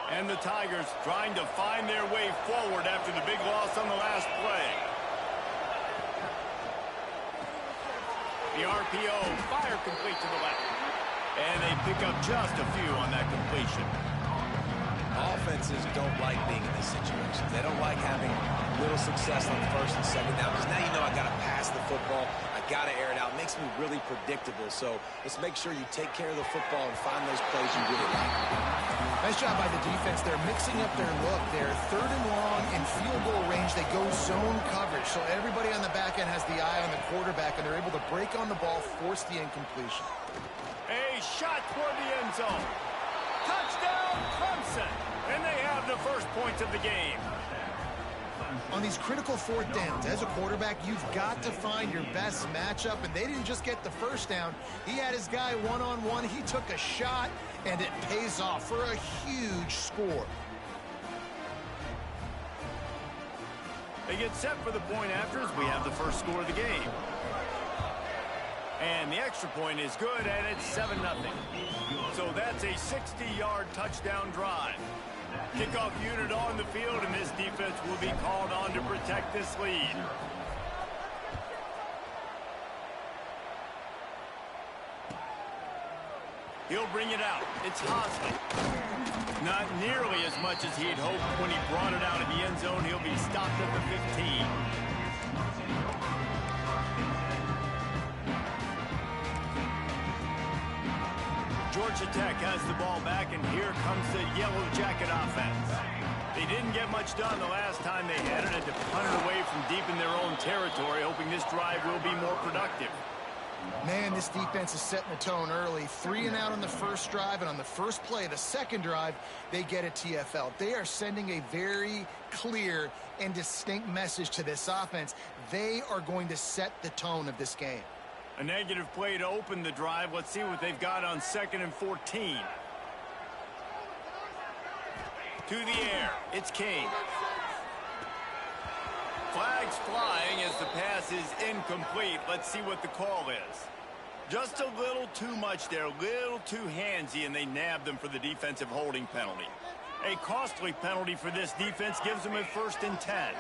And the Tigers trying to find their way forward after the big loss on the last play. The RPO, fire complete to the left. And they pick up just a few on that completion. Offenses don't like being in this situation. They don't like having little success on first and second down, because now you know I got to pass the football. I got to air it out. It makes me really predictable. So let's make sure you take care of the football and find those plays you really like. Nice job by the defense. They're mixing up their look. They're third and long in field goal range. They go zone coverage. So everybody on the back end has the eye on the quarterback, and they're able to break on the ball, force the incompletion. A shot toward the end zone. Touchdown, Clemson. And they have the first points of the game. On these critical fourth downs, as a quarterback, you've got to find your best matchup, and they didn't just get the first down. He had his guy one-on-one. He took a shot, and it pays off for a huge score. They get set for the point after as we have the first score of the game. And the extra point is good, and it's 7-0. So that's a 60-yard touchdown drive. Kickoff unit on the field, and this defense will be called on to protect this lead. He'll bring it out. It's Hosley. Not nearly as much as he'd hoped when he brought it out of the end zone. He'll be stopped at the 15. Georgia Tech has the ball back, and here comes the Yellow Jacket offense. They didn't get much done the last time they had it, and to punt it away from deep in their own territory, hoping this drive will be more productive. Man, this defense is setting the tone early. 3 and out on the first drive, and on the first play, the second drive, they get a TFL. They are sending a very clear and distinct message to this offense. They are going to set the tone of this game. A negative play to open the drive. Let's see what they've got on 2nd and 14. To the air. It's Kane. Flags flying as the pass is incomplete. Let's see what the call is. Just a little too much there. A little too handsy, and they nab them for the defensive holding penalty. A costly penalty for this defense gives them a 1st and 10.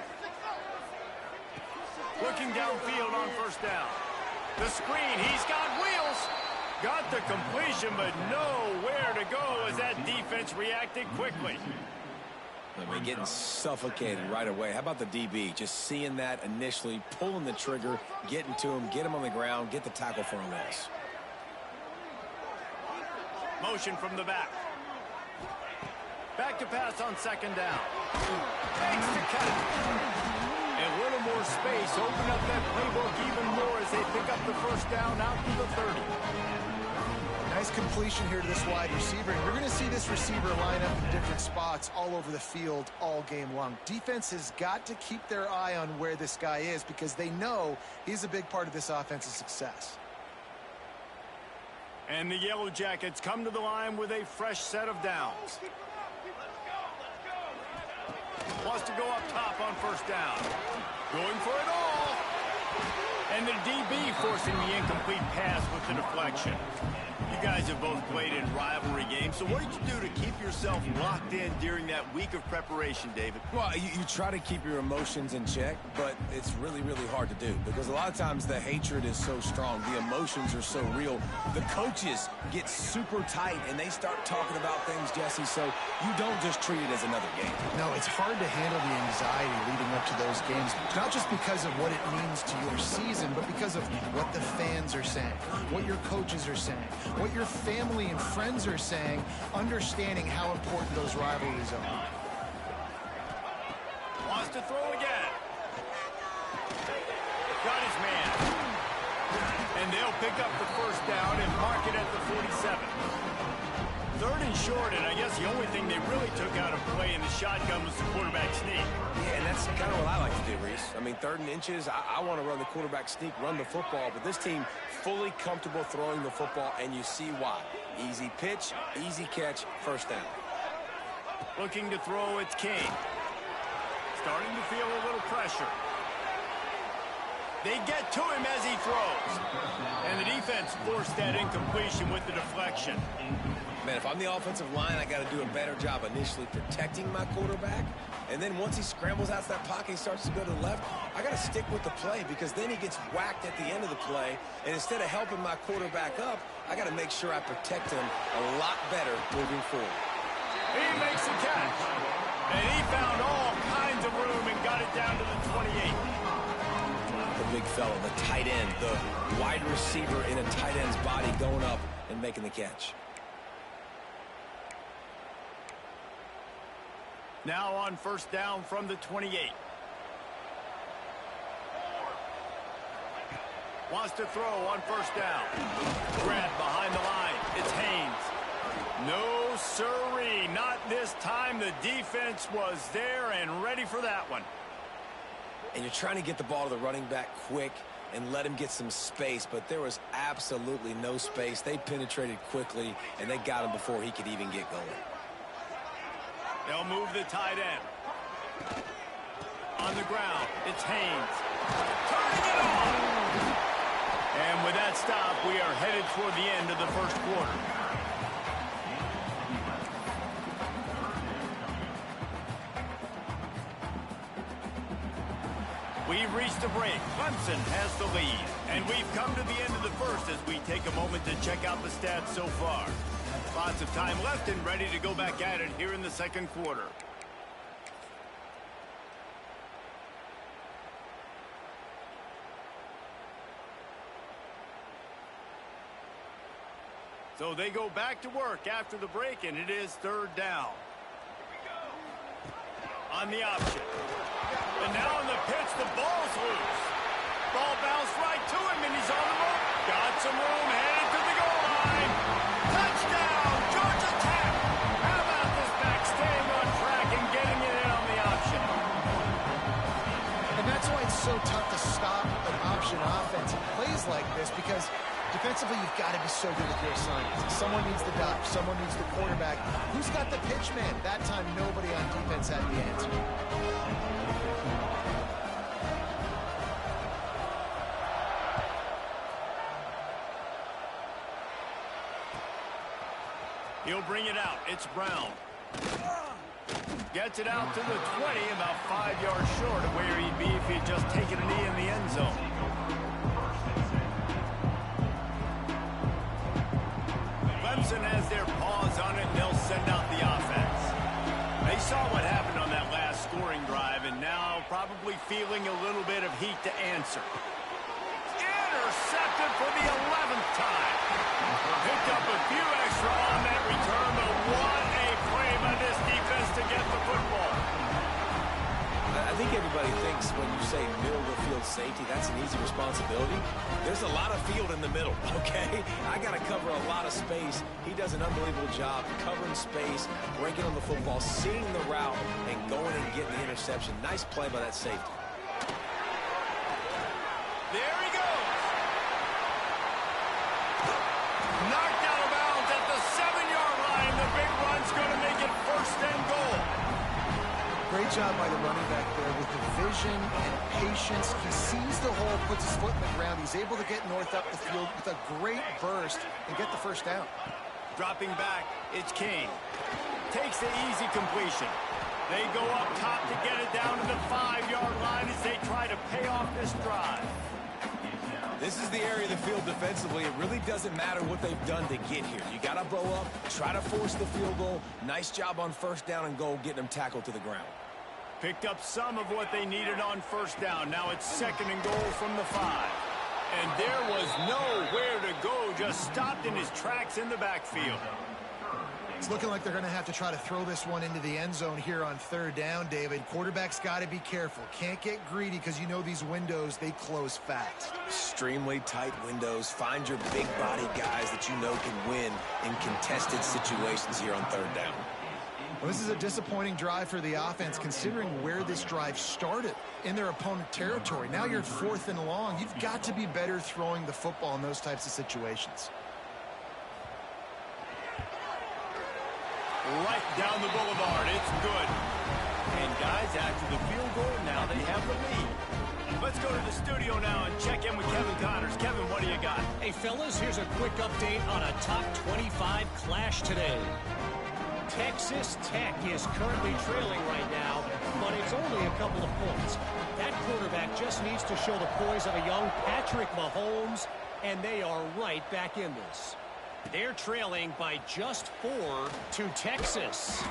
Looking downfield on 1st down. The screen, he's got wheels. Got the completion, but nowhere to go as that defense reacted quickly. I mean, getting suffocated right away. How about the DB? Just seeing that initially, pulling the trigger, getting to him, get him on the ground, get the tackle for a loss. Motion from the back. Back to pass on 2nd down. Thanks to cut it. A little more space, open up that playbook even more as they pick up the 1st down out to the 30. Nice completion here to this wide receiver, and we're going to see this receiver line up in different spots all over the field all game long. Defense has got to keep their eye on where this guy is, because they know he's a big part of this offense's success. And the Yellow Jackets come to the line with a fresh set of downs. Wants to go up top on 1st down. Going for it all. And the DB forcing the incomplete pass with the deflection. You guys have both played in rivalry games, so what did you do to keep yourself locked in during that week of preparation, David? Well, you try to keep your emotions in check, but it's really, really hard to do, because a lot of times the hatred is so strong, the emotions are so real. The coaches get super tight, and they start talking about things, Jesse, so you don't just treat it as another game. No, it's hard to handle the anxiety leading up to those games, not just because of what it means to your season, but because of what the fans are saying, what your coaches are saying, what your family and friends are saying, understanding how important those rivalries are. Wants to throw again. Got his man. And they'll pick up the 1st down and mark it at the 47. 3rd and short, and I guess the only thing they really took out of play in the shotgun was the quarterback sneak. Yeah, and that's kind of what I like to do, Reese. I mean, 3rd and inches, I want to run the quarterback sneak, run the football, but this team fully comfortable throwing the football, and you see why. Easy pitch, easy catch, 1st down. Looking to throw, it's King. Starting to feel a little pressure. They get to him as he throws. And the defense forced that incompletion with the deflection. Man, if I'm the offensive line, I got to do a better job initially protecting my quarterback. And then once he scrambles out of that pocket, he starts to go to the left, I got to stick with the play because then he gets whacked at the end of the play. And instead of helping my quarterback up, I got to make sure I protect him a lot better moving forward. He makes the catch. And he found all kinds of room and got it down to the 28. The big fella, the tight end, the wide receiver in a tight end's body going up and making the catch. Now on first down from the 28. Wants to throw on first down. Grabbed behind the line. It's Haynes. No siree, not this time. The defense was there and ready for that one. And you're trying to get the ball to the running back quick and let him get some space, but there was absolutely no space. They penetrated quickly, and they got him before he could even get going. They'll move the tight end. On the ground, it's Haynes. Turning it on! And with that stop, we are headed toward the end of the first quarter. We've reached a break. Clemson has the lead. And we've come to the end of the first as we take a moment to check out the stats so far. Lots of time left and ready to go back at it here in the second quarter. So they go back to work after the break, and it is third down. On the option. And now on the pitch, the ball's loose. Ball bounced right to him, and he's on the move. Got some room, headed to the goal line. Touchdown, Georgia Tech. How about this back staying on track and getting it in on the option? And that's why it's so tough to stop an option offense in plays like this, because defensively you've got to be so good with your assignments. Someone needs the dot, someone needs the quarterback. Who's got the pitch man? That time nobody on defense had the answer. He'll bring it out. It's Brown. Gets it out to the 20, about 5 yards short of where he'd be if he'd just taken a knee in the end zone. Clemson has their paws on it, and they'll send out the offense. They saw what happened on that last scoring drive, and now probably feeling a little bit of heat to answer. Intercepted for the 11th time. Picked up a few extra on that return, but what a play by this defense to get the football. I think everybody thinks when you say middle of the field safety, that's an easy responsibility. There's a lot of field in the middle, okay? I got to cover a lot of space. He does an unbelievable job covering space, breaking on the football, seeing the route, and going and getting the interception. Nice play by that safety. There he goes. Knocked out of bounds at the 7-yard line. The big run's going to make it first and goal. Great job by the running back there with the vision and patience. He sees the hole, puts his foot in the ground. He's able to get north up the field with a great burst and get the first down. Dropping back, it's King. Takes the easy completion. They go up top to get it down to the 5-yard line as they try to pay off this drive. This is the area of the field defensively. It really doesn't matter what they've done to get here. You got to bow up, try to force the field goal. Nice job on first down and goal, getting them tackled to the ground. Picked up some of what they needed on first down. Now it's second and goal from the 5. And there was nowhere to go, just stopped in his tracks in the backfield. It's looking like they're going to have to try to throw this one into the end zone here on third down, David. Quarterback's got to be careful. Can't get greedy because you know these windows, they close fast. Extremely tight windows. Find your big body guys that you know can win in contested situations here on third down. Well, this is a disappointing drive for the offense considering where this drive started in their opponent territory. Now you're 4th and long. You've got to be better throwing the football in those types of situations. Right down the boulevard. It's good. And guys, after the field goal, now they have the lead. Let's go to the studio now and check in with Kevin Connors. Kevin, what do you got? Hey, fellas, here's a quick update on a top 25 clash today. Texas Tech is currently trailing right now, but it's only a couple of points. That quarterback just needs to show the poise of a young Patrick Mahomes, and they are right back in this. They're trailing by just 4 to Texas.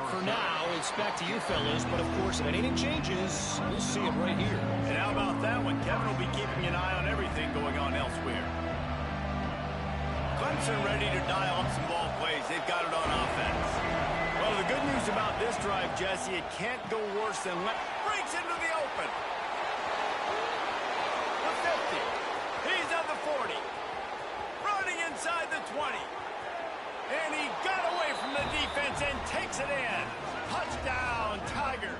For now, it's back to you fellas, but of course, if anything changes, we'll see it right here. And how about that one? Kevin will be keeping an eye on everything going on elsewhere. Clemson ready to dial up some ball plays. They've got it on offense. Well, the good news about this drive, Jesse, it can't go worse than breaks into the open. The 50. He's at the 40. Running inside the 20. And he got away from the defense and takes it in. Touchdown, Tigers.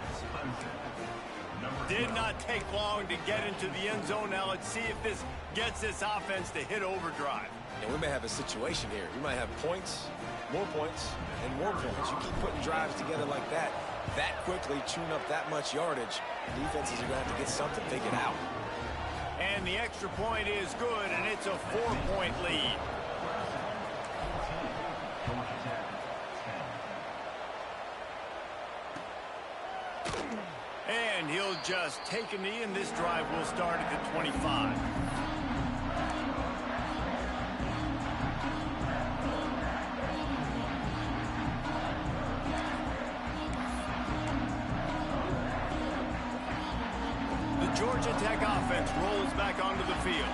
Did not take long to get into the end zone. Now let's see if this gets this offense to hit overdrive. And we may have a situation here. We might have points, more points, and more points. You keep putting drives together like that quickly, chewing up that much yardage, defenses are going to have to get something figured out. And the extra point is good, and it's a 4-point lead. And he'll just take a knee, and this drive will start at the 25. Georgia Tech offense rolls back onto the field.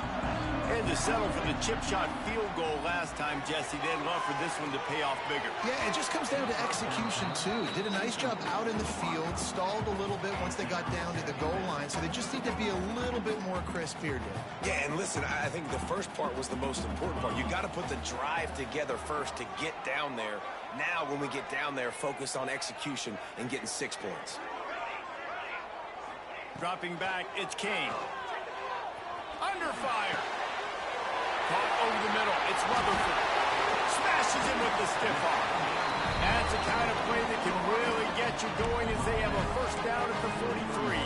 And to settle for the chip shot field goal last time, Jesse, they'd love for this one to pay off bigger. Yeah, it just comes down to execution, too. Did a nice job out in the field, stalled a little bit once they got down to the goal line, so they just need to be a little bit more crisp here, Dave. Yeah, and listen, I think the first part was the most important part. You got to put the drive together first to get down there. Now, when we get down there, focus on execution and getting 6 points. Dropping back, it's Kane. Under fire. Caught over the middle. It's Rutherford. Smashes in with the stiff arm. That's the kind of play that can really get you going as they have a first down at the 43.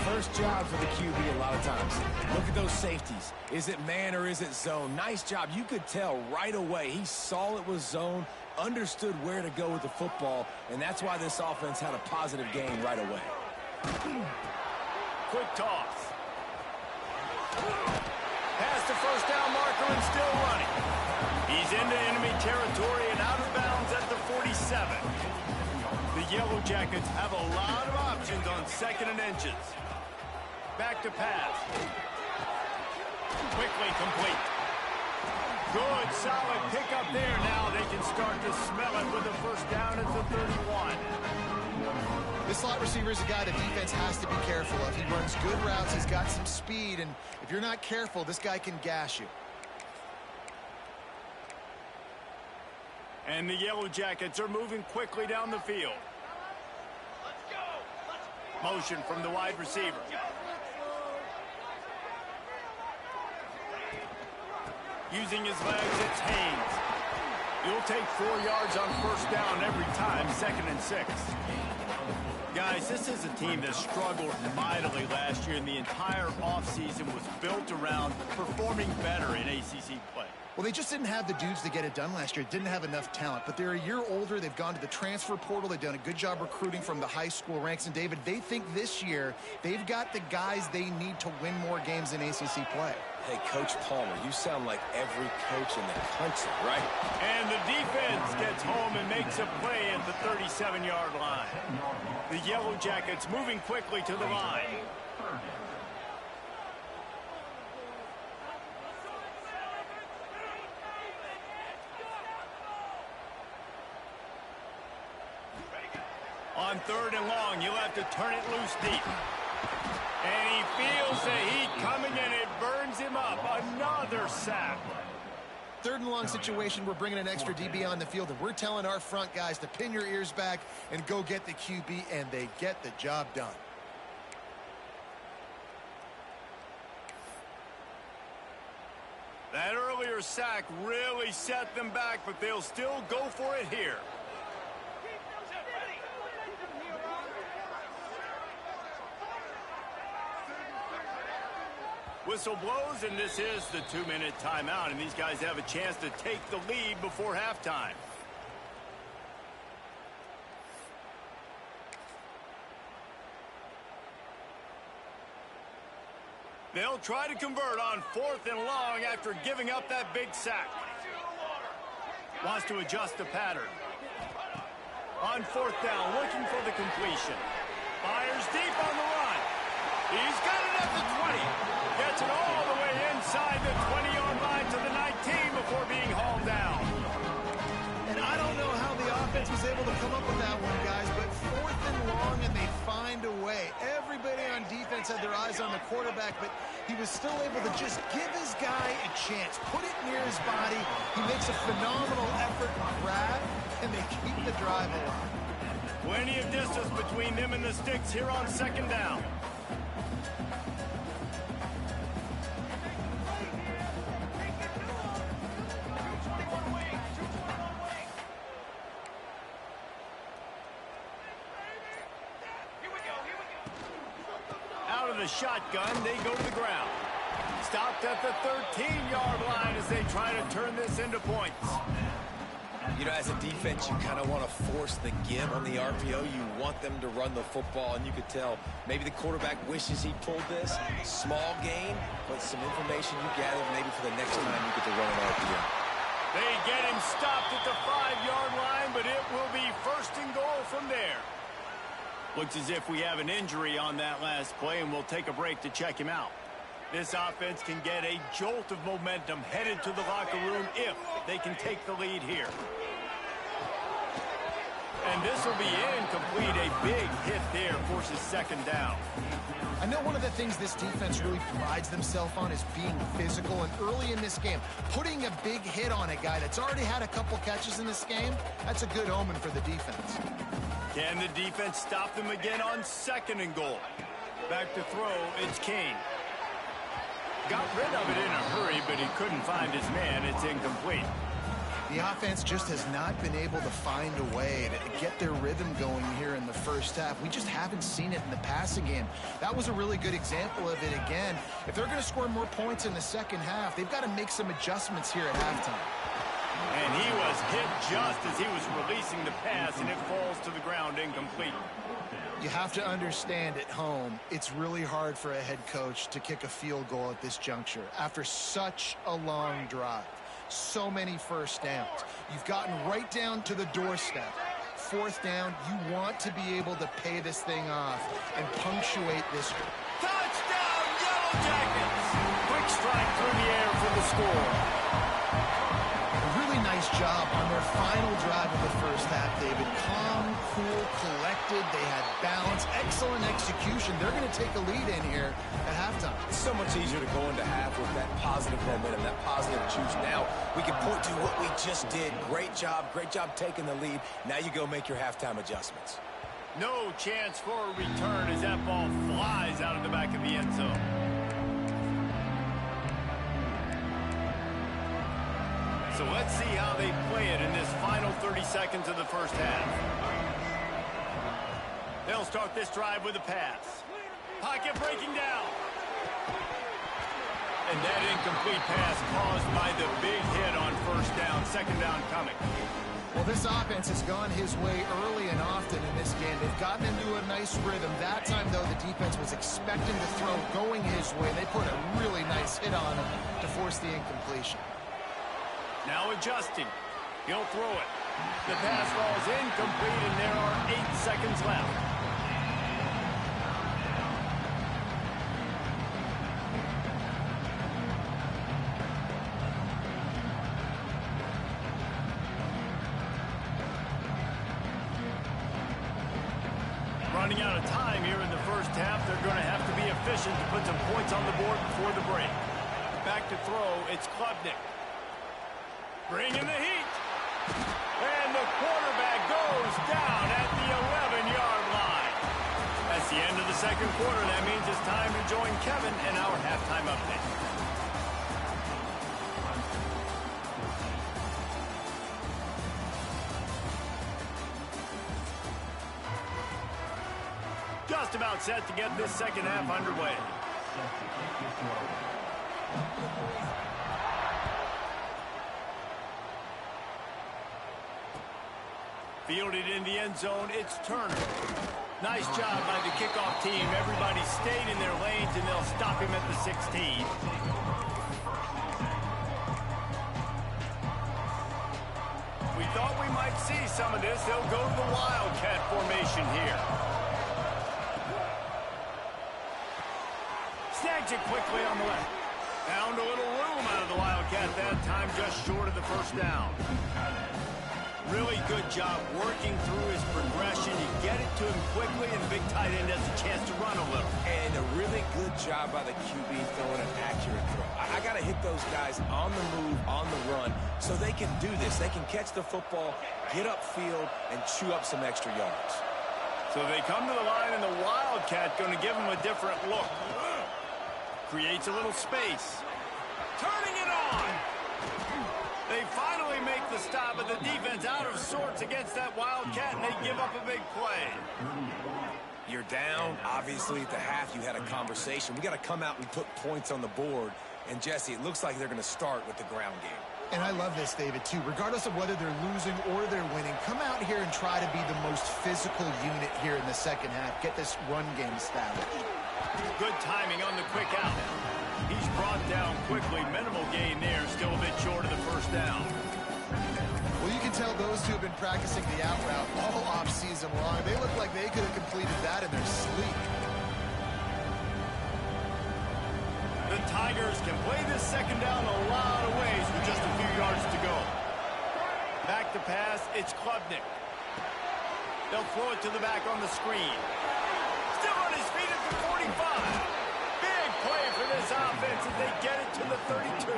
First job for the QB a lot of times. Look at those safeties. Is it man or is it zone? Nice job. You could tell right away. He saw it was zone, understood where to go with the football, and that's why this offense had a positive game right away. Quick toss. Past the first down marker and still running. He's into enemy territory and out of bounds at the 47. The Yellow Jackets have a lot of options on 2nd and inches. Back to pass. Quickly complete. Good, solid pickup there. Now they can start to smell it with a first down at the 31. This slot receiver is a guy the defense has to be careful of. He runs good routes. He's got some speed, and if you're not careful, this guy can gash you. And the Yellow Jackets are moving quickly down the field. Motion from the wide receiver. Using his legs, it's Haynes. You'll take 4 yards on first down every time, 2nd and 6. Guys, this is a team that struggled mightily last year, and the entire offseason was built around performing better in ACC play. Well, they just didn't have the dudes to get it done last year. Didn't have enough talent. But they're a year older. They've gone to the transfer portal. They've done a good job recruiting from the high school ranks. And, David, they think this year they've got the guys they need to win more games in ACC play. Hey, Coach Palmer, you sound like every coach in the country, right? And the defense gets home and makes a play at the 37-yard line. The Yellow Jackets moving quickly to the line. On 3rd and long, you'll have to turn it loose deep. And he feels the heat coming, and it burns him up. Another sack. 3rd and long situation, we're bringing an extra DB on the field, and we're telling our front guys to pin your ears back and go get the QB, and they get the job done. That earlier sack really set them back, but they'll still go for it here. Whistle blows, and this is the 2-minute timeout, and these guys have a chance to take the lead before halftime. They'll try to convert on 4th and long after giving up that big sack. Wants to adjust the pattern. On 4th down, looking for the completion. Fires deep on the run. He's got it at the 20. Gets it all the way inside the 20-yard line to the 19 before being hauled down. And I don't know how the offense was able to come up with that one, guys, but 4th and long, and they find a way. Everybody on defense had their eyes on the quarterback, but he was still able to just give his guy a chance, put it near his body. He makes a phenomenal effort to grab, and they keep the drive alive. Plenty of distance between them and the sticks here on 2nd down. Out of the shotgun, they go to the ground. Stopped at the 13-yard line as they try to turn this into points. You know, as a defense, you kind of want to force the give on the RPO. You want them to run the football, and you could tell maybe the quarterback wishes he pulled this. Small gain, but some information you gather maybe for the next time you get to run an RPO. They get him stopped at the 5-yard line, but it will be 1st and goal from there. Looks as if we have an injury on that last play, and we'll take a break to check him out. This offense can get a jolt of momentum headed to the locker room if they can take the lead here. And this will be incomplete. A big hit there forces 2nd down. I know one of the things this defense really prides themselves on is being physical, and early in this game, putting a big hit on a guy that's already had a couple catches in this game, that's a good omen for the defense. Can the defense stop them again on 2nd and goal? Back to throw, it's Kane. Got rid of it in a hurry, but he couldn't find his man. It's incomplete. The offense just has not been able to find a way to get their rhythm going here in the first half. We just haven't seen it in the passing game. That was a really good example of it again. If they're going to score more points in the second half, they've got to make some adjustments here at halftime. And he was hit just as he was releasing the pass, and it falls to the ground incomplete. You have to understand at home, it's really hard for a head coach to kick a field goal at this juncture after such a long drive. So many first downs. You've gotten right down to the doorstep. 4th down, you want to be able to pay this thing off and punctuate this. Touchdown, Yellow Jackets! Quick strike through the air for the score. A really nice job on their final drive of the first half, David. Calm, cool, collected. They had balance, excellent execution. They're going to take a lead in here at halftime. It's so much easier to go into half with that positive momentum, that positive juice. Now we can point to what we just did. Great job taking the lead. Now you go make your halftime adjustments. No chance for a return as that ball flies out of the back of the end zone. So let's see how they play it in this final 30 seconds of the first half. They'll start this drive with a pass. Pocket breaking down. And that incomplete pass caused by the big hit on 1st down, 2nd down coming. Well, this offense has gone his way early and often in this game. They've gotten into a nice rhythm. That time, though, the defense was expecting to throw going his way. They put a really nice hit on him to force the incompletion. Now adjusting. He'll throw it. The pass falls incomplete, and there are 8 seconds left. Running out of time here in the first half. They're going to have to be efficient to put some points on the board before the break. Back to throw, it's Klubnik. Bringing the heat. And the quarterback goes down at the 11-yard line. That's the end of the second quarter. That means it's time to join Kevin in our halftime update. Just about set to get this second half underway. Fielded in the end zone, it's Turner. Nice job by the kickoff team. Everybody stayed in their lanes, and they'll stop him at the 16. We thought we might see some of this. They'll go to the Wildcat formation here. Snags it quickly on the left. Found a little room out of the Wildcat that time, just short of the first down. Really good job working through his progression. You get it to him quickly, and the big tight end has a chance to run a little. And a really good job by the QB throwing an accurate throw. I got to hit those guys on the move, on the run, so they can do this. They can catch the football, get upfield, and chew up some extra yards. So they come to the line, and the Wildcat going to give them a different look. Creates a little space. Turning it on. They finally make the stop, but the defense out of sorts against that Wildcat, and they give up a big play. You're down. Obviously, at the half, you had a conversation. We got to come out and put points on the board. And, Jesse, it looks like they're going to start with the ground game. And I love this, David, too. Regardless of whether they're losing or they're winning, come out here and try to be the most physical unit here in the second half. Get this run game established. Good timing on the quick out. He's brought down quickly. Minimal gain there. Still a bit short of the first down. Well, you can tell those two have been practicing the out route all off-season long. They look like they could have completed that in their sleep. The Tigers can play this second down a lot of ways with just a few yards to go. Back to pass, it's Klubnik. They'll throw it to the back on the screen. Still on his feet at the 45. Big play for this offense as they get it to the 32.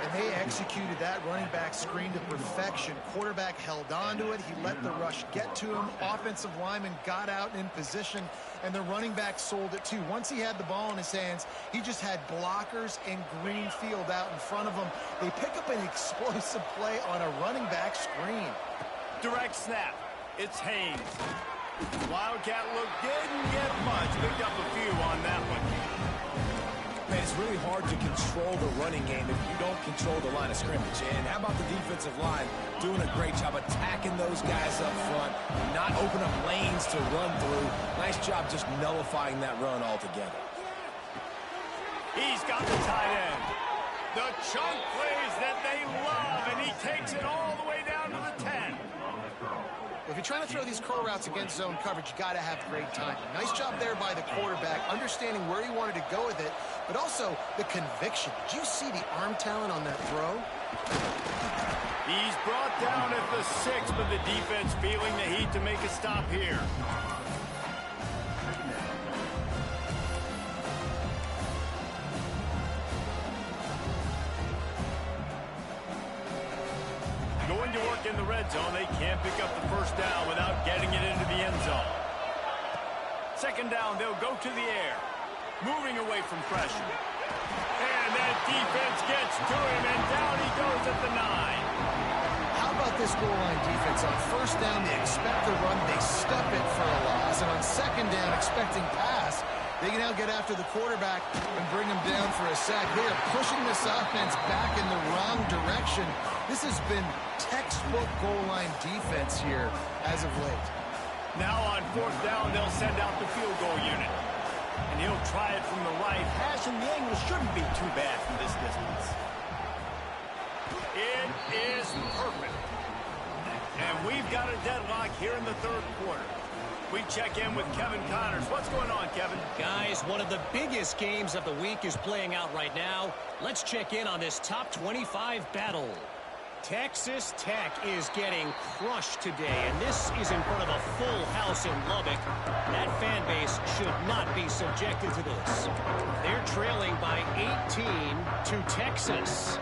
And they executed that running back screen to perfection. Quarterback held on to it. He let the rush get to him. Offensive lineman got out in position, and the running back sold it too. Once he had the ball in his hands, he just had blockers and green field out in front of him. They pick up an explosive play on a running back screen. Direct snap. It's Haynes. Wildcat look didn't get much. Picked up a few on that one. Man, it's really hard to control the running game if you don't control the line of scrimmage. And how about the defensive line doing a great job attacking those guys up front, not open up lanes to run through. Nice job just nullifying that run altogether. He's got the tight end. The chunk plays that they love, and he takes it all the way down to the 10. If you're trying to throw these curl routes against zone coverage, you got to have great timing. Nice job there by the quarterback, understanding where he wanted to go with it, but also the conviction. Did you see the arm talent on that throw? He's brought down at the 6, but the defense feeling the heat to make a stop here. Going to work in the red zone. They can't pick up the first down without getting it into the end zone. Second down, they'll go to the air. Moving away from pressure. And that defense gets to him, and down he goes at the 9. How about this goal line defense? On first down, they expect the run. They stuff it for a loss. And on second down, expecting pass, they can now get after the quarterback and bring him down for a sack. They are pushing this offense back in the wrong direction. This has been textbook goal line defense here as of late. Now on fourth down, they'll send out the field goal unit. And he'll try it from the right hash, and the angle shouldn't be too bad from this distance. It is perfect. And we've got a deadlock here in the third quarter. We check in with Kevin Connors. What's going on, Kevin? Guys, one of the biggest games of the week is playing out right now. Let's check in on this top 25 battle. Texas Tech is getting crushed today, and this is in front of a full house in Lubbock. That fan base should not be subjected to this. They're trailing by 18 to Texas.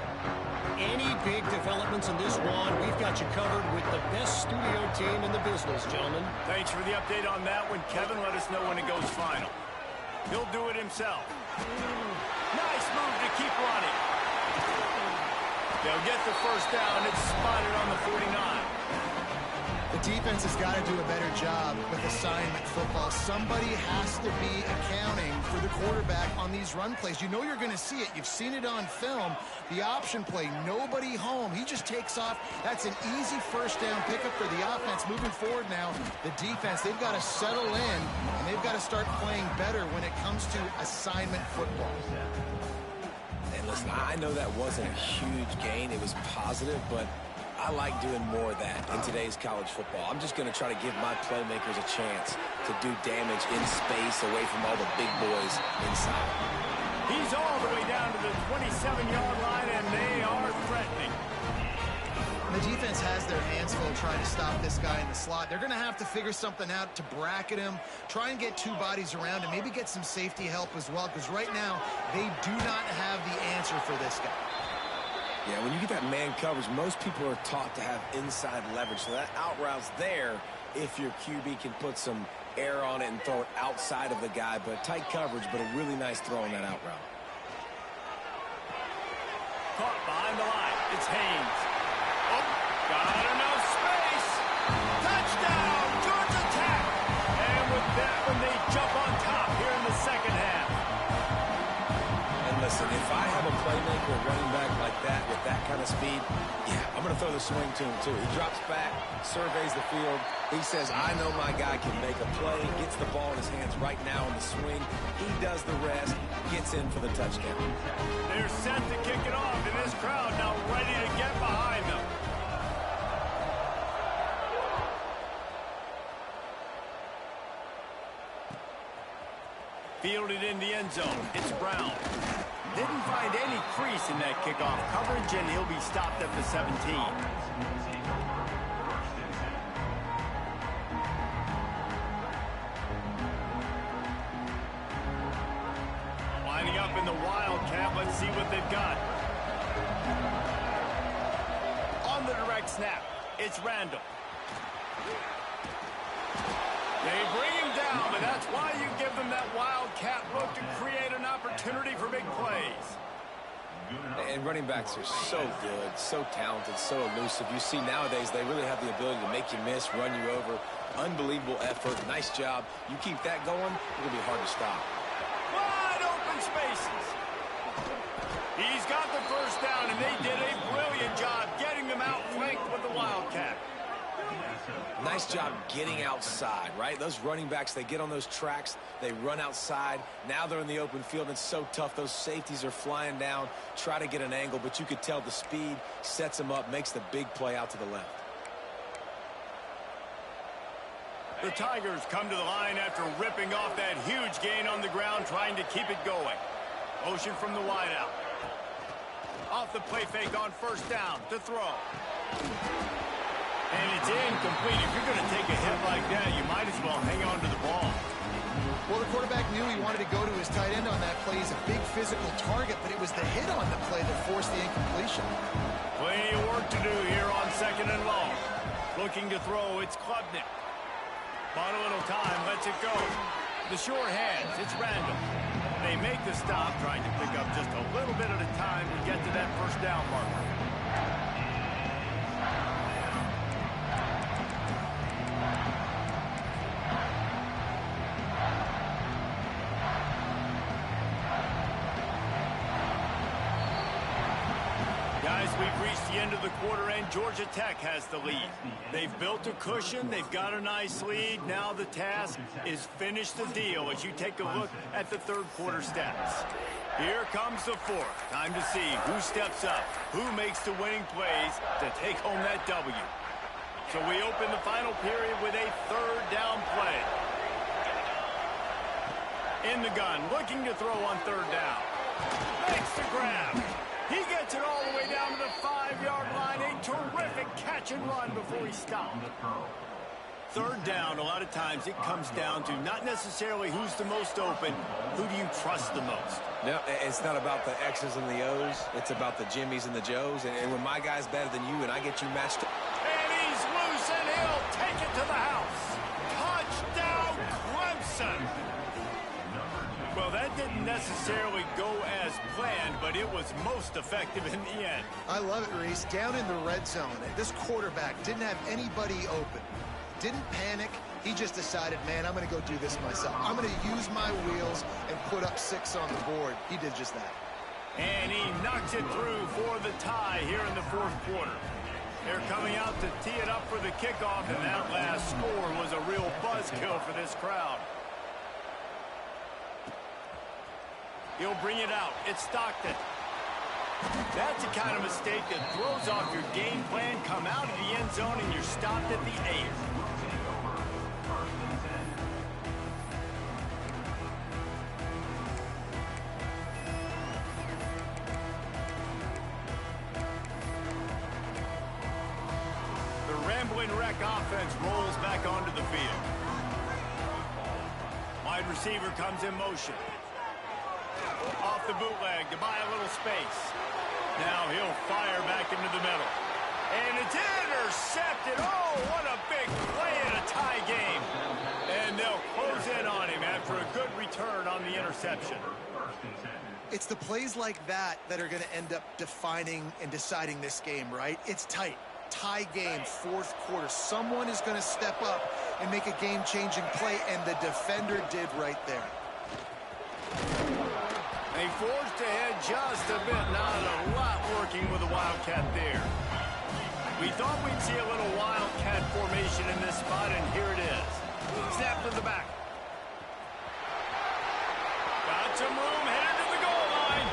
Any big developments in this one, we've got you covered with the best studio team in the business, gentlemen. Thanks for the update on that one, Kevin. Let us know when it goes final. He'll do it himself. Nice move to keep running. They'll get the first down. It's spotted on the 49. The defense has got to do a better job with assignment football. Somebody has to be accounting for the quarterback on these run plays. You know you're going to see it. You've seen it on film. The option play, nobody home. He just takes off. That's an easy first down pickup for the offense. Moving forward now, the defense, they've got to settle in, and they've got to start playing better when it comes to assignment football. And listen, I know that wasn't a huge gain. It was positive, but I like doing more of that in today's college football. I'm just going to try to give my playmakers a chance to do damage in space away from all the big boys inside. He's all the way down to the 27-yard line, and they are threatening. The defense has their hands full trying to stop this guy in the slot. They're going to have to figure something out to bracket him, try and get two bodies around him, maybe get some safety help as well, because right now they do not have the answer for this guy. Yeah, when you get that man coverage, most people are taught to have inside leverage. So that out route's there if your QB can put some air on it and throw it outside of the guy. But tight coverage, but a really nice throw on that out route. Caught behind the line. It's Haynes. Oh, got enough space. Touchdown, Georgia Tech. And with that one, they jump on top here in the second half. Listen, if I have a playmaker running back like that with that kind of speed, yeah, I'm going to throw the swing to him too. He drops back, surveys the field. He says, I know my guy can make a play, gets the ball in his hands right now in the swing. He does the rest, gets in for the touchdown. They're set to kick it off, and this crowd now ready to get behind them. Fielded in the end zone. It's Brown. Didn't find any crease in that kickoff coverage, and he'll be stopped at the 17. Lining up in the Wildcat. Let's see what they've got. On the direct snap, it's Randall. They bring him down, but that's why you give them that wildcat look to create an opportunity for big plays. And running backs are so good, so talented, so elusive. You see nowadays they really have the ability to make you miss, run you over. Unbelievable effort. Nice job. You keep that going, it'll be hard to stop. Wide open spaces. He's got the first down, and they did a brilliant job getting them outflanked with the wildcat. Nice job getting outside, right? Those running backs, they get on those tracks, they run outside. Now they're in the open field. It's so tough. Those safeties are flying down, try to get an angle, but you could tell the speed sets them up, makes the big play out to the left. The Tigers come to the line after ripping off that huge gain on the ground, trying to keep it going. Motion from the wideout. Off the play fake on first down to throw. And it's incomplete. If you're going to take a hit like that, you might as well hang on to the ball. Well, the quarterback knew he wanted to go to his tight end on that play. He's a big physical target, but it was the hit on the play that forced the incompletion. Plenty of work to do here on second and long. Looking to throw, it's Klubnik. Bought a little time, lets it go. The short hands, it's Randall. They make the stop, trying to pick up just a little bit at a time to get to that first down marker. We've reached the end of the quarter, and Georgia Tech has the lead. They've built a cushion. They've got a nice lead. Now the task is finish the deal as you take a look at the third quarter stats. Here comes the fourth. Time to see who steps up, who makes the winning plays to take home that W. So we open the final period with a third down play. In the gun, looking to throw on third down. Makes the grab. He gets it all the way down to the 5-yard line. A terrific catch and run before he stopped. Third down, a lot of times it comes down to not necessarily who's the most open, who do you trust the most? No, it's not about the X's and the O's. It's about the Jimmys and the Joes. And when my guy's better than you and I get you matched up. And he's loose, and he'll take it to the house. Touchdown, Clemson. Well, that didn't necessarily go as planned, but it was most effective in the end. I love it, Reese. Down in the red zone, this quarterback didn't have anybody open. didn't panic. He just decided, man, I'm going to go do this myself. I'm going to use my wheels and put up 6 on the board. He did just that. And he knocks it through for the tie here in the fourth quarter. They're coming out to tee it up for the kickoff, and that last score was a real buzzkill for this crowd. He'll bring it out. It's Stockton. That's the kind of mistake that throws off your game plan. Come out of the end zone, and you're stopped at the 8. Wreck offense rolls back onto the field. Wide receiver comes in motion. Off the bootleg to buy a little space. Now he'll fire back into the middle. And it's intercepted. Oh, what a big play in a tie game. And they'll close in on him after a good return on the interception. It's the plays like that that are going to end up defining and deciding this game, right? It's tight. Tie game, fourth quarter. Someone is going to step up and make a game-changing play, and the defender did right there. They forced ahead just a bit. Not a lot working with the Wildcat there. We thought we'd see a little Wildcat formation in this spot, and here it is. Snap to the back. Got some room, headed to the goal line.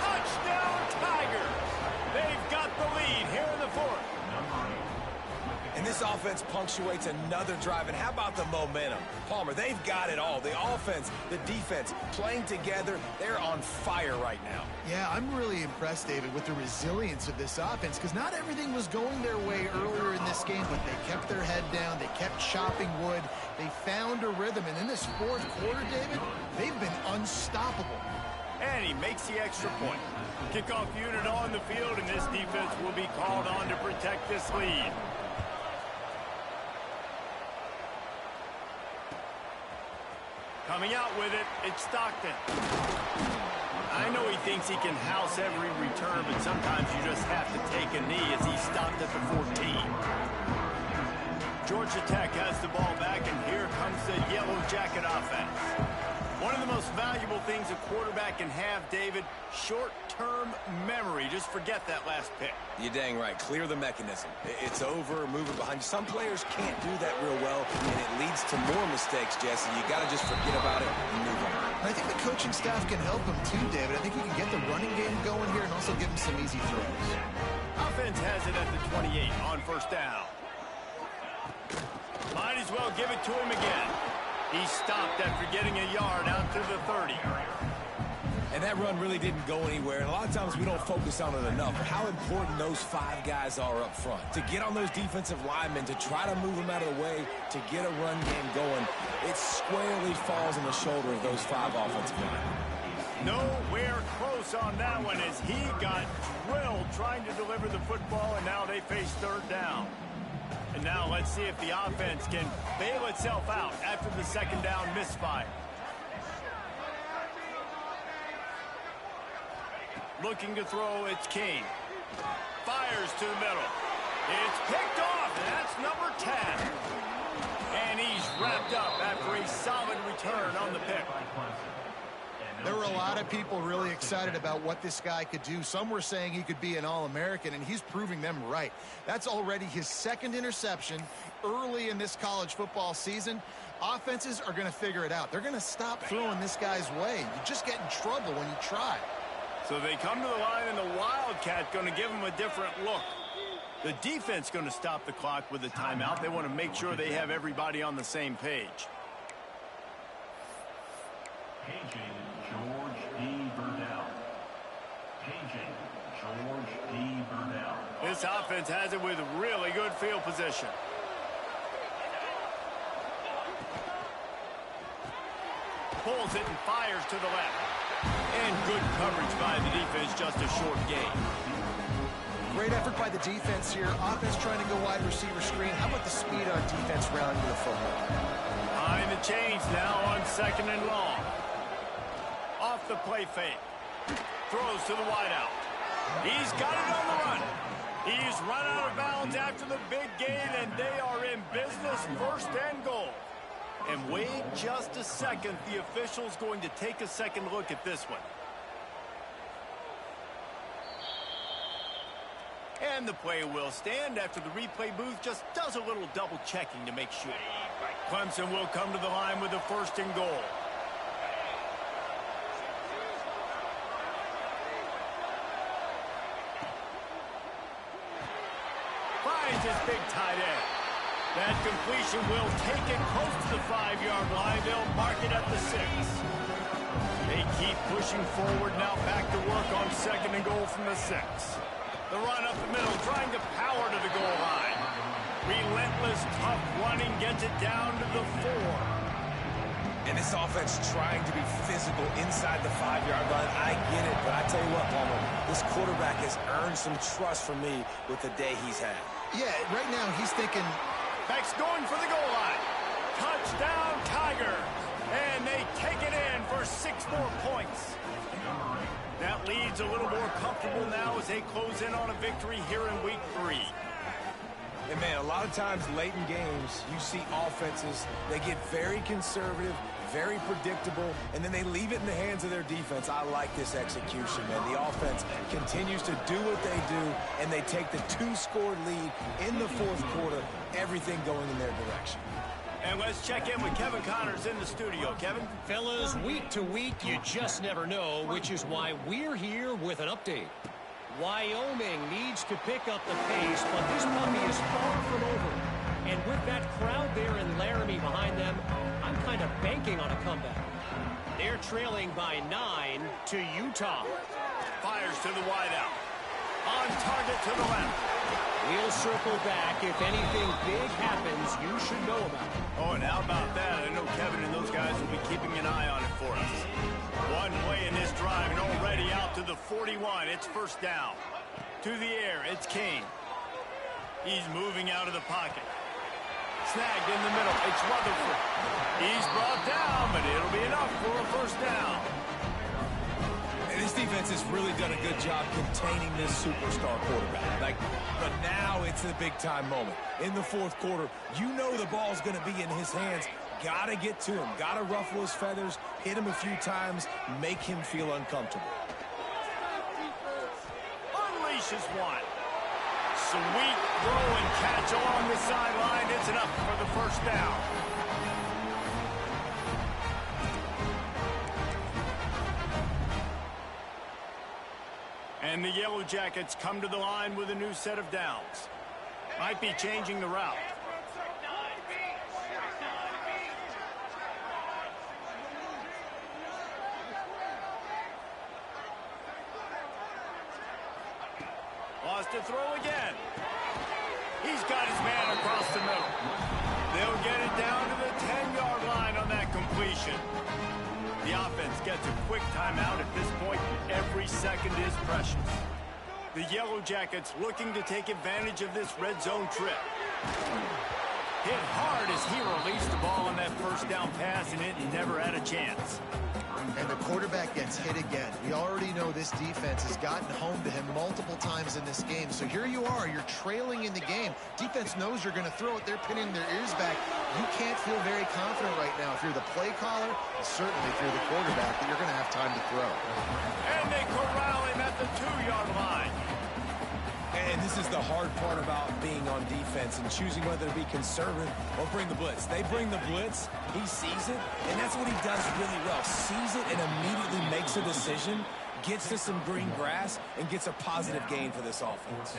Touchdown, Tigers. They've got the lead here in the fourth. And this offense punctuates another drive. And how about the momentum? Palmer, they've got it all. The offense, the defense, playing together. They're on fire right now. Yeah, I'm really impressed, David, with the resilience of this offense, because not everything was going their way earlier in this game, but they kept their head down. They kept chopping wood. They found a rhythm. And in this fourth quarter, David, they've been unstoppable. And he makes the extra point. Kickoff unit on the field, and this defense will be called on to protect this lead. Coming out with it, it's Stockton. I know he thinks he can house every return, but sometimes you just have to take a knee as he stopped at the 14. Georgia Tech has the ball back, and here comes the Yellow Jacket offense. One of the most valuable things a quarterback can have, David, short-term memory. Just forget that last pick. You're dang right. Clear the mechanism. It's over, move it behind you. Some players can't do that real well, and it leads to more mistakes, Jesse. You got to just forget about it and move on. I think the coaching staff can help him too, David. I think he can get the running game going here and also give him some easy throws. Offense has it at the 28 on first down. Might as well give it to him again. He stopped after getting a yard out to the 30. And that run really didn't go anywhere. And a lot of times we don't focus on it enough. How important those 5 guys are up front. To get on those defensive linemen, to try to move them out of the way, to get a run game going, it squarely falls on the shoulder of those 5 offensive linemen. Nowhere close on that one as he got drilled trying to deliver the football, and now they face third down. And now let's see if the offense can bail itself out after the second down misfire. Looking to throw, it's King. Fires to the middle. It's picked off, and that's number 10. And he's wrapped up after a solid return on the pick. There were a lot of people really excited about what this guy could do. Some were saying he could be an All-American, and he's proving them right. That's already his second interception early in this college football season. Offenses are going to figure it out. They're going to stop throwing this guy's way. You just get in trouble when you try. So they come to the line, and the Wildcat going to give them a different look. The defense going to stop the clock with a timeout. They want to make sure they have everybody on the same page. Paging George D. Burdell. Paging George D. Burdell. This offense has it with really good field position. Pulls it and fires to the left. And good coverage by the defense, just a short gain. Great effort by the defense here. Offense trying to go wide receiver screen. How about the speed on defense rounding to the football? Behind the chains now on second and long. Off the play fake. Throws to the wideout. He's got it on the run. He's run out of bounds after the big gain, and they are in business, first and goal. And wait just a second. The official's going to take a second look at this one. And the play will stand after the replay booth just does a little double checking to make sure. Clemson will come to the line with a first and goal. Finds his big tight end. That completion will take it close to the 5-yard line. They'll mark it at the 6. They keep pushing forward now, back to work on second and goal from the 6. The run up the middle, trying to power to the goal line. Relentless, tough running, gets it down to the 4. And this offense trying to be physical inside the 5-yard line. I get it, but I tell you what, Palmer, this quarterback has earned some trust from me with the day he's had. Yeah, right now he's thinking, Beck's going for the goal line. Touchdown, Tigers. And they take it in for 6 more points. That lead's a little more comfortable now as they close in on a victory here in week 3. And, man, a lot of times late in games, you see offenses, they get very conservative, very predictable, and then they leave it in the hands of their defense. I like this execution, man. The offense continues to do what they do, and they take the 2-score lead in the 4th quarter, everything going in their direction. And let's check in with Kevin Connors in the studio. Kevin? Fellas, week to week, you just never know, which is why we're here with an update. Wyoming needs to pick up the pace, but this puppy is far from over. And with that crowd there in Laramie behind them, I'm kind of banking on a comeback. They're trailing by 9 to Utah. Fires to the wideout. On target to the left. We'll circle back. If anything big happens, you should know about it. Oh, and how about that? I know Kevin and those guys will be keeping an eye on it for us. One play in this drive and already out to the 41. It's first down. To the air, it's Kane. He's moving out of the pocket. Snagged in the middle. It's Rutherford. He's brought down, but it'll be enough for a first down. And this defense has really done a good job containing this superstar quarterback. But now it's the big-time moment. In the 4th quarter, you know the ball's going to be in his hands. Got to get to him. Got to ruffle his feathers, hit him a few times, make him feel uncomfortable. Unleashes one. Sweet throw and catch along the sideline. It's enough for the first down. And the Yellow Jackets come to the line with a new set of downs. Might be changing the route. Lost to throw again. He's got his man across the middle. They'll get it down to the 10-yard line on that completion. The offense gets a quick timeout at this point. Every second is precious. The Yellow Jackets looking to take advantage of this red zone trip. Hit hard as he released the ball on that first down pass, and it never had a chance. and the quarterback gets hit again. We already know this defense has gotten home to him multiple times in this game. So here you are, you're trailing in the game. Defense knows you're going to throw it. They're pinning their ears back. You can't feel very confident right now if you're the play caller, and certainly if you're the quarterback, that you're going to have time to throw. And they corral him at the 2-yard line. And this is the hard part about being on defense and choosing whether to be conservative or bring the blitz. They bring the blitz, he sees it, and that's what he does really well. Sees it and immediately makes a decision, gets to some green grass, and gets a positive gain for this offense.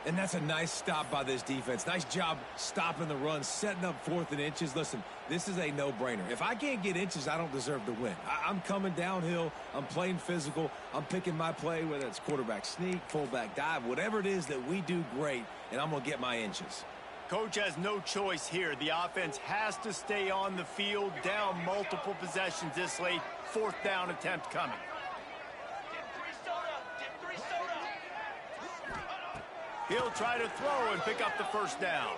And that's a nice stop by this defense. Nice job stopping the run, setting up 4th and inches. Listen, this is a no-brainer. If I can't get inches, I don't deserve to win. I'm coming downhill. I'm playing physical. I'm picking my play, whether it's quarterback sneak, fullback dive, whatever it is that we do great, and I'm going to get my inches. Coach has no choice here. The offense has to stay on the field, down multiple possessions this late. 4th down attempt coming. He'll try to throw and pick up the first down.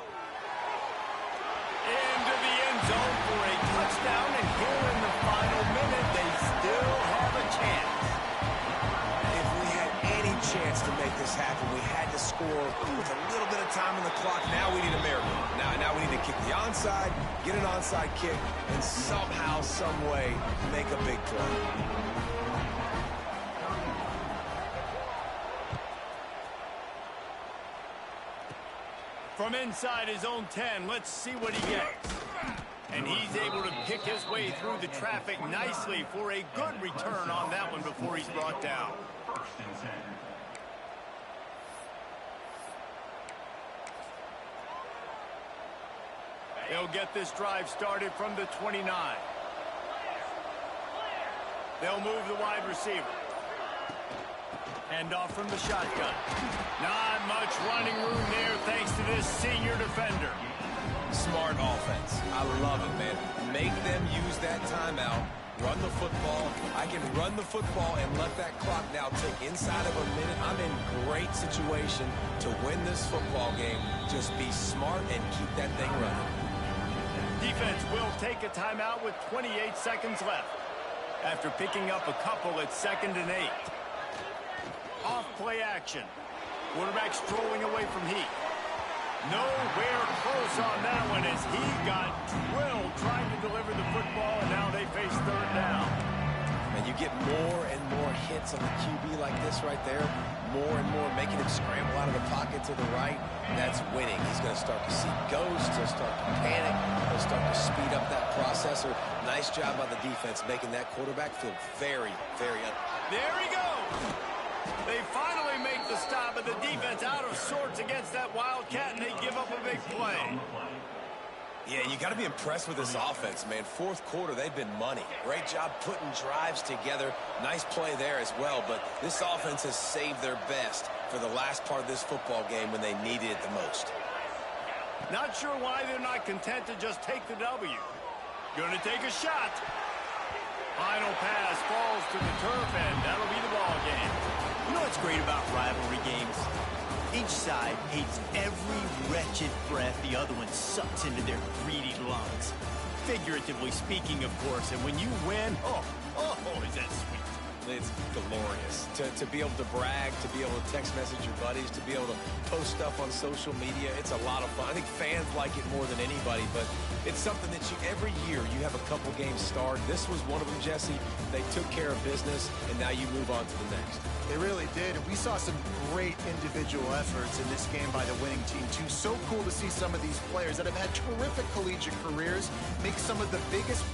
Into the end zone for a touchdown, and here in the final minute, they still have a chance. If we had any chance to make this happen, we had to score. score with a little bit of time on the clock. Now we need a miracle. Now we need to kick the onside, get an onside kick, and somehow, some way, make a big play. From inside his own 10, let's see what he gets. And he's able to pick his way through the traffic nicely for a good return on that one before he's brought down. First and 10. They'll get this drive started from the 29. They'll move the wide receiver. Hand off from the shotgun. Not much running room there thanks to this senior defender. Smart offense. I love it, man. Make them use that timeout. Run the football. I can run the football and let that clock now tick inside of a minute. I'm in great situation to win this football game. Just be smart and keep that thing running. Defense will take a timeout with 28 seconds left. After picking up a couple at 2nd and 8. Off play action. Quarterback strolling away from Heath. Nowhere close on that one as he got drilled trying to deliver the football, and now they face 3rd down. And you get more and more hits on the QB like this right there. More and more making him scramble out of the pocket to the right. That's winning. He's going to start to see ghosts. He'll start to panic. He'll start to speed up that processor. Nice job by the defense making that quarterback feel very, very There he goes. They finally make the stop, but the defense out of sorts against that Wildcat, and they give up a big play. Yeah, you got to be impressed with this offense, man. 4th quarter, they've been money. Great job putting drives together. Nice play there as well, but this offense has saved their best for the last part of this football game when they needed it the most. Not sure why they're not content to just take the W. Going to take a shot. Final pass falls to the turf, and that'll be the ball game. You know what's great about rivalry games? Each side hates every wretched breath the other one sucks into their greedy lungs. Figuratively speaking, of course, and when you win, oh, is that sweet. It's glorious. To be able to brag, to be able to text message your buddies, to be able to post stuff on social media, it's a lot of fun. I think fans like it more than anybody, but it's something that every year you have a couple games start. This was one of them, Jesse. They took care of business, and now you move on to the next. They really did, and we saw some great individual efforts in this game by the winning team, too. So cool to see some of these players that have had terrific collegiate careers make some of the biggest